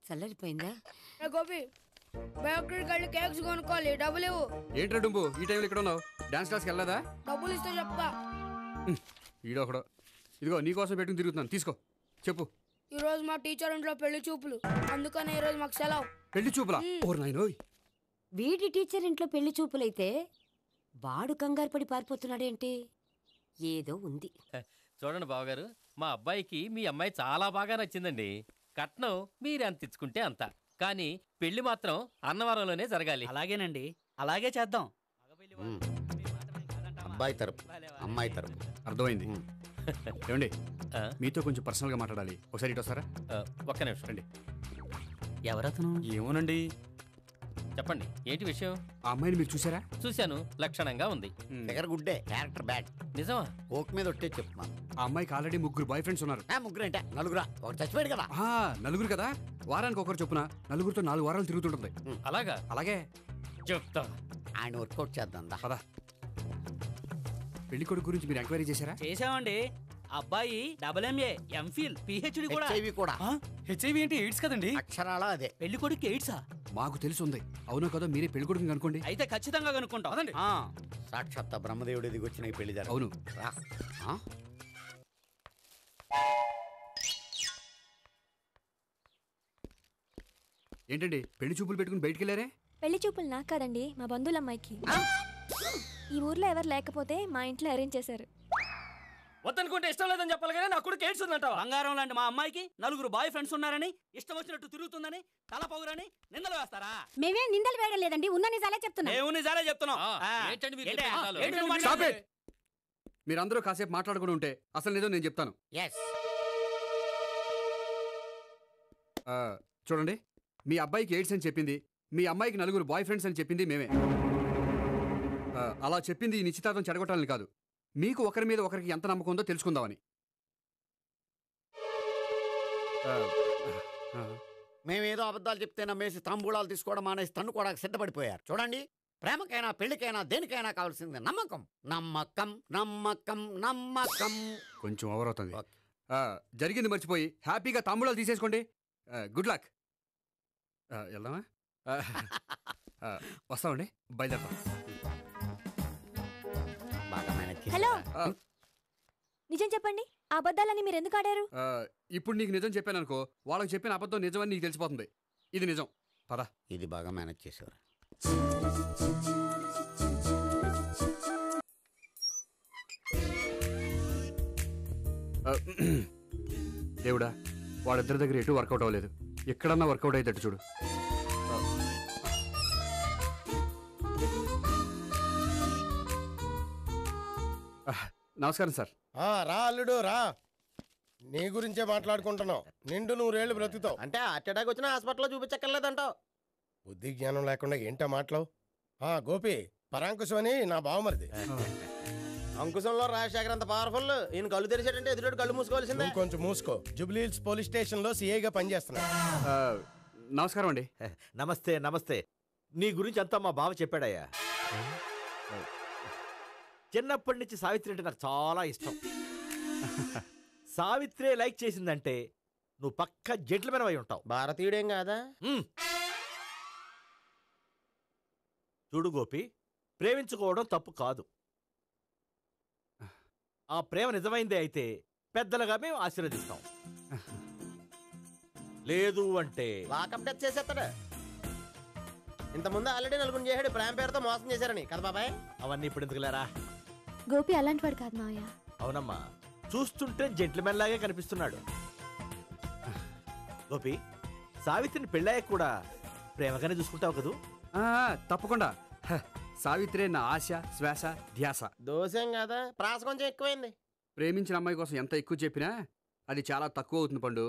చల్లరిపోయిందా? గోపి బయోక్రిటిక్ వెళ్ళి కేక్స్ కొనుక్కోవాలి, డబ్బులు ఇవ్వు. ఏంట్రా డుంబు ఈ టైంలో ఇక్కడ ఉన్నావు? డాన్స్ క్లాస్కి వెళ్ళదా? డబ్బులు ఇస్తే చెప్తా. ఈడొకడు. ఇదిగో నీకోసం పెట్టుకుని తిరుగుతున్నాను, తీసుకో. చెప్పు. ఈ రోజు మా టీచర్ ఇంట్లో పెళ్లి చూపులు, అందుకనే ఈ రోజు మాకు సెలవు. పెళ్లి చూపులా? ఓర్ నాయనోయ్. వీడి టీచర్ ఇంట్లో పెళ్లి చూపులైతే వాడు కంగారు పడి పారిపోతున్నాడేంటి? ఏదో ఉంది. చూడండి బావగారు, మా అబ్బాయికి మీ అమ్మాయి చాలా బాగా నచ్చిందండి. కట్నం మీరు ఎంత ఇచ్చుకుంటే అంత, కానీ పెళ్లి మాత్రం అన్నవరంలోనే జరగాలి. అలాగేనండి, అలాగే చేద్దాం. అబ్బాయి తరపు అమ్మాయి తరపు. అర్థమైంది. ఏమండి మీతో కొంచెం పర్సనల్ గా మాట్లాడాలి, ఒకసారి ఇటు వస్తారా? ఒక్క నిమిషం రండి. ఎవరతను? ఏమోనండి. చెప్పండి, ఏంటి విషయం? ఆ అమ్మాయిని మీరు చూసారా? చూశాను, లక్షణంగా ఉంది. ఫిగర్ గుడ్డే, క్యారెక్టర్ బ్యాడ్. నిజమా? కోక్ మీద ఒట్టే చెప్తున్నాను. ఆ అమ్మాయికి ఆల్రెడీ 3 బాయ్ ఫ్రెండ్స్ ఉన్నారు. ముగ్గురు అంటే నలుగురా? ఒకటి చచ్చిపోయాడు కదా. నలుగురు కదా, వారానికి ఒకరు చొప్పున నలుగురితో 4 వారాలు తిరుగుతుంటుంది. అలాగా? అలాగే చెప్తా. ఆయన వర్కౌట్ చేద్దాం పదా. పెళ్లి కొడుకు గురించి మీరు ఎంక్వైరీ చేశారా? చేసామండి. అబ్బాయి MA, MPhil, PhD కూడా. హెచ్ఐవి కూడా. హెచ్ఐవి అంటే ఎయిడ్స్ కదండి? అక్షరాలా అదే. పెళ్లి కొడుకు ఎయిడ్సా? మాకు తెలిసి ఉంది. అవునో కదా, మీరే పెళ్లి కొడుకుని అనుకోండి. అయితే ఖచ్చితంగా కనుక్కుంటాం. సాక్షాత్ బ్రహ్మదేవుడి దిగి వచ్చిన ఈ పెళ్లి జరగదు. అవును. ఏంటండి పెళ్లి చూపులు పెట్టుకుని బయటికి వెళ్ళారే? పెళ్లి చూపులు నాకు కాదండి, మా బంధువుల అమ్మాయికి. ఈ ఊర్లో ఎవరు లేకపోతే మా ఇంట్లో అరేంజ్ చేశారు. వద్దనుకుంటే ఇష్టం లేదని చెప్పాలి కానీ నా కొడుకు ఎయిడ్స్ ఉందంటావా? బంగారం లాంటి మా అమ్మాయికి 4 బాయ్ ఫ్రెండ్స్ ఉన్నారని, ఇష్టం వచ్చినట్టు తిరుగుతుందని, తల పౌరని నిందలు వేస్తారా? మేమే నిందలు వేయడం లేదండి, ఉన్న నిజాలే చెప్తున్నాం. మేము నిజాలే చెప్తున్నాం. మీరందరూ కాసేపు మాట్లాడుకుని ఉంటే అసలు నిజం నేను చెప్తాను. చూడండి, మీ అబ్బాయికి ఎయిడ్స్ అని చెప్పింది, మీ అమ్మాయికి 4 బాయ్ ఫ్రెండ్స్ అని చెప్పింది మేమే. అలా చెప్పింది ఈ నిశ్చితార్థం చెడగొట్టాలని కాదు, మీకు ఒకరి మీద ఒకరికి ఎంత నమ్మకం ఉందో తెలుసుకుందామని. మేమేదో అబద్ధాలు చెప్తే నమ్మేసి తాంబూలాలు తీసుకోవడం మానేసి తన్నుకోవడానికి సిద్ధపడిపోయారు. చూడండి, ప్రేమకైనా పెళ్లికైనా దేనికైనా కావాల్సింది నమ్మకం. నమ్మకం నమ్మకం నమ్మకం. కొంచెం ఓవర్ అవుతుంది. జరిగింది మర్చిపోయి హ్యాపీగా తాంబూలాలు తీసేసుకోండి. Good luck. వెళ్దామా? వస్తామండి, బయలుదేరతాం. హలో, నిజం చెప్పండి, ఆ అబద్ధాలని మీరు ఎందుకు ఆడారు? ఇప్పుడు నీకు నిజం చెప్పాను అనుకో, వాళ్ళకి చెప్పిన అబద్ధం నిజమని నీకు తెలిసిపోతుంది. ఇది నిజం, పద. ఇది బాగా మేనేజ్ చేసేవారు. దేవుడా, వాళ్ళిద్దరి దగ్గర ఎటు వర్కౌట్ అవ్వలేదు, ఎక్కడన్నా వర్కౌట్ అయ్యేటట్టు చూడు. నమస్కారం సార్. రా అల్లుడు రా, నీ గురించే మాట్లాడుకుంటున్నావు. నిండు 100 ఏళ్ళు బ్రతుకుతావు అంటే హార్ట్ అటాక్ వచ్చినా హాస్పిటల్లో చూపించక్కర్లేదంటావు. బుద్ధి జ్ఞానం లేకుండా ఏంటో మాటలు. గోపి, పరాంకుశం అని నా బావమరిది. అంకుశంలో రాజశేఖర్ అంత పవర్ఫుల్, ఈయన కళ్ళు తెరిచాడంటే ఎదురు కళ్ళు మూసుకోవాల్సిందే. కొంచెం మూసుకో. జూబ్లీ హిల్స్ పోలీస్ స్టేషన్ లో సిఐగా పనిచేస్తున్నా. నమస్కారం అండి. నమస్తే నమస్తే. నీ గురించి అంతా మా బావ చెప్పాడయ్యా. చిన్నప్పటి నుంచి సావిత్రి అంటే నాకు చాలా ఇష్టం. సావిత్రే లైక్ చేసిందంటే నువ్వు పక్క జెంట్లమెన్ అయి ఉంటావు. భారతీయుడేం కాదా? చూడు గోపి, ప్రేమించుకోవడం తప్పు కాదు. ఆ ప్రేమ నిజమైందే అయితే పెద్దలుగా మేము ఆశీర్వదిస్తాం. లేదు అంటే లాకప్ డెత్ చేసేస్తాడు. ఇంతకుముందు ఆల్రెడీ 4 చేశాడు ప్రేమ పేరుతో మోసం చేశారని కదా బాబాయ్. అవన్నీ ఇప్పుడు ఎందుకులేరా? గోపి అలాంటి వాడు కాదు మావయ్య. అవునమ్మా, చూస్తుంటే జెంట్లమెన్ లాగే కనిపిస్తున్నాడు. గోపి, సావిత్రిని పెళ్ళాక కూడా ప్రేమగానే చూసుకుంటావు కదూ? తప్పకుండా. సావిత్రే నా ఆశ, శ్వాస, ధ్యాస. దోషం కదా, ప్రాస కొంచెం ఎక్కువైంది. ప్రేమించిన అమ్మాయి కోసం ఎంత ఎక్కువ చెప్పినా అది చాలా తక్కువ అవుతుంది పండు.